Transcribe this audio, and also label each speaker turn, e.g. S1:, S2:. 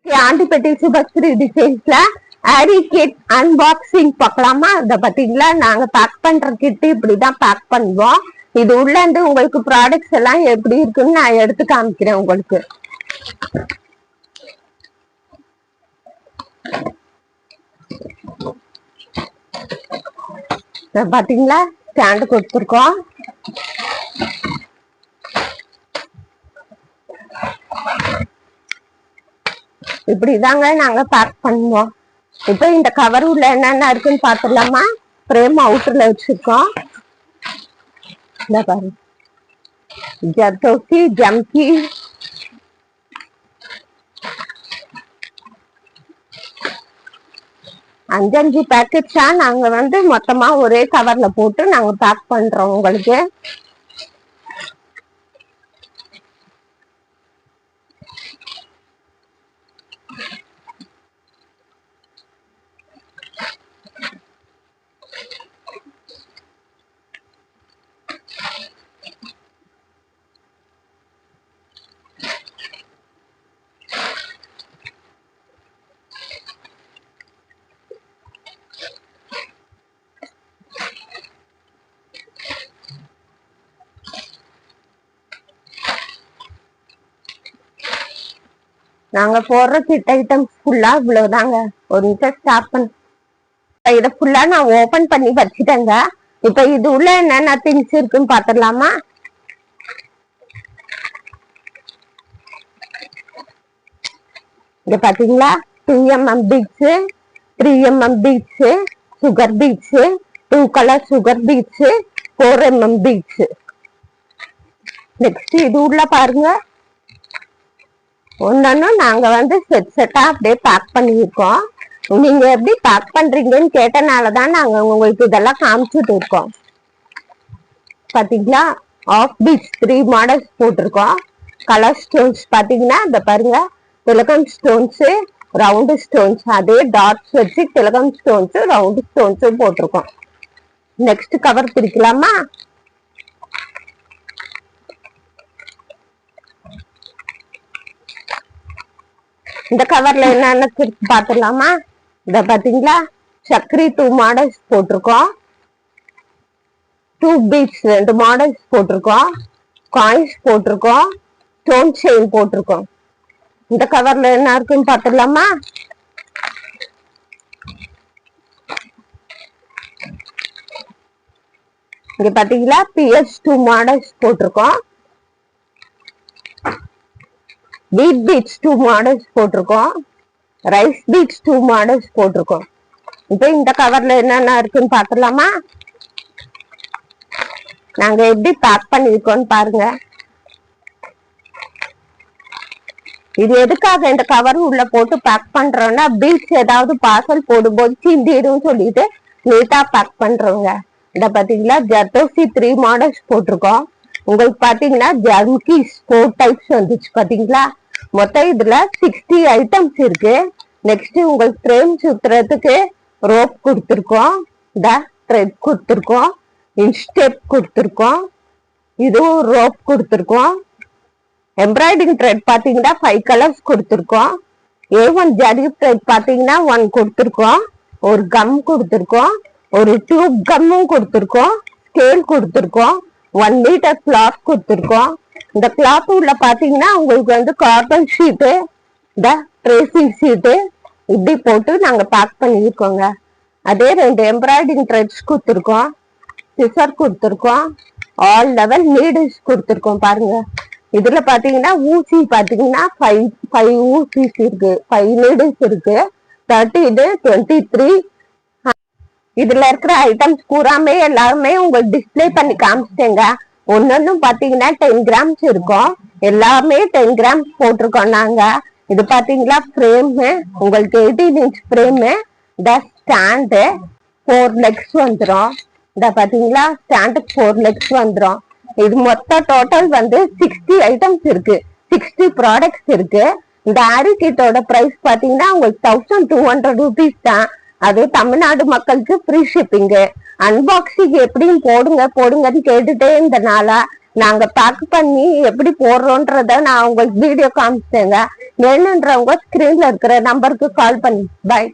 S1: ஆண்டிப்பட்டி சுபஸ்ரீ டிசைன்ஸ்ல ஆரி kit unboxing பார்க்கலாமா? இத பாத்தீங்களா, நாங்க பேக் பண்ற கிட் இப்படிதான் பேக் பண்ணுவோம். இது உள்ள இருந்து உங்களுக்கு ப்ராடக்ட்ஸ் எல்லாம் எப்படி இருக்குன்னு நான் எடுத்து காமிக்கிறேன் உங்களுக்கு. பாத்தீங்களா, ஸ்டாண்டு கொடுத்துருக்கோம். இப்படிதாங்க நாங்க பேக் பண்ணுவோம். இப்ப இந்த கவர் உள்ள என்னென்ன இருக்குன்னு பாத்துடலாமா? பிரேம் அவுட்டர்ல வச்சிருக்கோம். இந்த பாருங்க, ஜர்தோசி, ஜம்கி, அஞ்சு பேக்கெட்ஸா நாங்க மொத்தமா ஒரே கவர்ல போட்டு நாங்க பேக் பண்றோம் உங்களுக்கு. நாங்க போடுற கிட் ஐட்டம்ஸ் ஃபுல்லா இவ்வளவுதாங்க. ஒரு நிமிஷம் ஸ்டாப் பண்ண. இதை ஃபுல்லா நான் ஓபன் பண்ணி வச்சுட்டேங்க. இப்ப இது உள்ள என்னென்ன திங்ஸ் இருக்குன்னு பாத்துடலாமா? இங்க பாத்தீங்களா, 2mm beads, 3mm beads, sugar beads, 2 colour sugar beads, 4mm beads. Next இது உள்ள பாருங்க, ஒன்னு நாங்க செட் செட்டா அப்படியே பேக் பண்ணிருக்கோம். நீங்க எப்படி பேக் பண்றீங்கன்னு கேட்டனாலதான் நாங்க உங்களுக்கு இதெல்லாம் காமிச்சுட்டு இருக்கோம். பாத்தீங்களா, ஆஃப் பீட்ஸ் 3 மாடல்ஸ் போட்டிருக்கோம். கலர் ஸ்டோன்ஸ் பாத்தீங்கன்னா இந்த பாருங்க, திலகம் ஸ்டோன்ஸ், ரவுண்டு ஸ்டோன்ஸ், அதே டாட்ஸ் வச்சு திலகம் ஸ்டோன்ஸ், ரவுண்டு ஸ்டோன்ஸ் போட்டிருக்கோம். நெக்ஸ்ட் கவர் பிரிக்கலாமா? இந்த கவர்ல என்னென்ன பாத்துடலாமா? இத பாத்தீங்களா, சக்கரி 2 மாடல்ஸ் போட்டிருக்கோம். 2 பீட்ஸ் 2 மாடல்ஸ் போட்டிருக்கோம். காயின்ஸ் போட்டிருக்கோம். ஸ்டோன் செயின் போட்டிருக்கோம். இந்த கவர்ல என்ன இருக்குன்னு பாத்துடலாமா? இங்க பாத்தீங்களா, PS2 மாடல்ஸ் போட்டிருக்கோம். பீட் பீட்ஸ் 2 மாடல்ஸ் போட்டிருக்கோம். ரைஸ் பீட்ஸ் 2 மாடல்ஸ் போட்டிருக்கோம். இப்ப இந்த கவர்ல என்னென்ன இருக்குன்னு பாத்துடலாமா? நாங்க எப்படி பேக் பண்ணிருக்கோம்னு பாருங்க. இது எதுக்காக இந்த கவர் உள்ள போட்டு பேக் பண்றோம்னா, பீட்ஸ் ஏதாவது பார்சல் போடும்போது சிந்திடும் சொல்லிட்டு நீட்டா பேக் பண்றோங்க. இத பாத்தீங்களா, ஜர்தோசி 3 மாடல்ஸ் போட்டிருக்கோம். உங்களுக்கு பாத்தீங்கன்னா ஜம்கீஸ் 4 டைப்ஸ் வந்துச்சு. பாத்தீங்களா, மொத்தம் இதுல 60 ஐட்டம்ஸ் இருக்கு. நெக்ஸ்ட் உங்களுக்கு ஃப்ரேம் சுத்துறதுக்கு ரோப் கொடுத்துருக்கோம். இந்த த்ரெட் கொடுத்துருக்கோம். இன்ஸ்டெப் கொடுத்துருக்கோம். இதுவும் ரோப் கொடுத்துருக்கோம். எம்ப்ராய்டிங் த்ரெட் பாத்தீங்கன்னா 5 கலர்ஸ் கொடுத்துருக்கோம். A1 ஜரி த்ரெட் பாத்தீங்கன்னா 1 கொடுத்துருக்கோம். ஒரு கம் கொடுத்துருக்கோம். ஒரு டியூப் கம்மும் கொடுத்துருக்கோம். ஸ்கேல் கொடுத்துருக்கோம். 1 மீட்டர் கிளாத் கொடுத்துருக்கோம். இந்த கிளாத் உள்ள பாத்தீங்கன்னா உங்களுக்கு கார்பன் ஷீட்டு, இந்த ட்ரேசிங் ஷீட்டு இப்படி போட்டு நாங்க பேக் பண்ணிருக்கோங்க. அதே 2 எம்ப்ராய்டிங் த்ரெட்ஸ் கொடுத்துருக்கோம். சிசர் கொடுத்துருக்கோம். ஆல் லெவல் நீடில்ஸ் கொடுத்துருக்கோம். பாருங்க, இதுல பாத்தீங்கன்னா ஊசி பாத்தீங்கன்னா 5 ஊசிஸ் இருக்கு. 5 நீடில்ஸ் இருக்கு. 30 இது 23. இதுல இருக்கிற ஐட்டம்ஸ் பூராமே எல்லாருமே உங்களுக்கு டிஸ்பிளே பண்ணி காமிச்சிட்டேங்க. ஒன்னு பாத்தீங்கன்னா 10 கிராம்ஸ் இருக்கும். எல்லாமே 10 கிராம்ஸ் போட்டிருக்கோம் நாங்க. இது பாத்தீங்களா ஃப்ரேம், உங்களுக்கு 18 இன்ச் ஃப்ரேம். இந்த ஸ்டாண்டு 4 லெக்ஸ் வந்துடும். இந்த பாத்தீங்களா, ஸ்டாண்டுக்கு 4 லெக்ஸ் வந்துடும். இது மொத்த டோட்டல் 60 ஐட்டம்ஸ் இருக்கு. 60 ப்ராடக்ட்ஸ் இருக்கு. இந்த ஆரி கிட்டோட பிரைஸ் பாத்தீங்கன்னா உங்களுக்கு 1200 rupees தான். அது தமிழ்நாடு மக்களுக்கு ஃப்ரீ ஷிப்பிங். அன்பாக்சிங் எப்படியும் போடுங்கன்னு கேட்டுட்டே இருந்தனால நாங்க பேக் பண்ணி எப்படி போடுறோன்றத நான் உங்களுக்கு வீடியோ காமிச்சேங்க. வேணுன்றவங்க ஸ்கிரீன்ல இருக்கிற நம்பருக்கு கால் பண்ணி பாய்.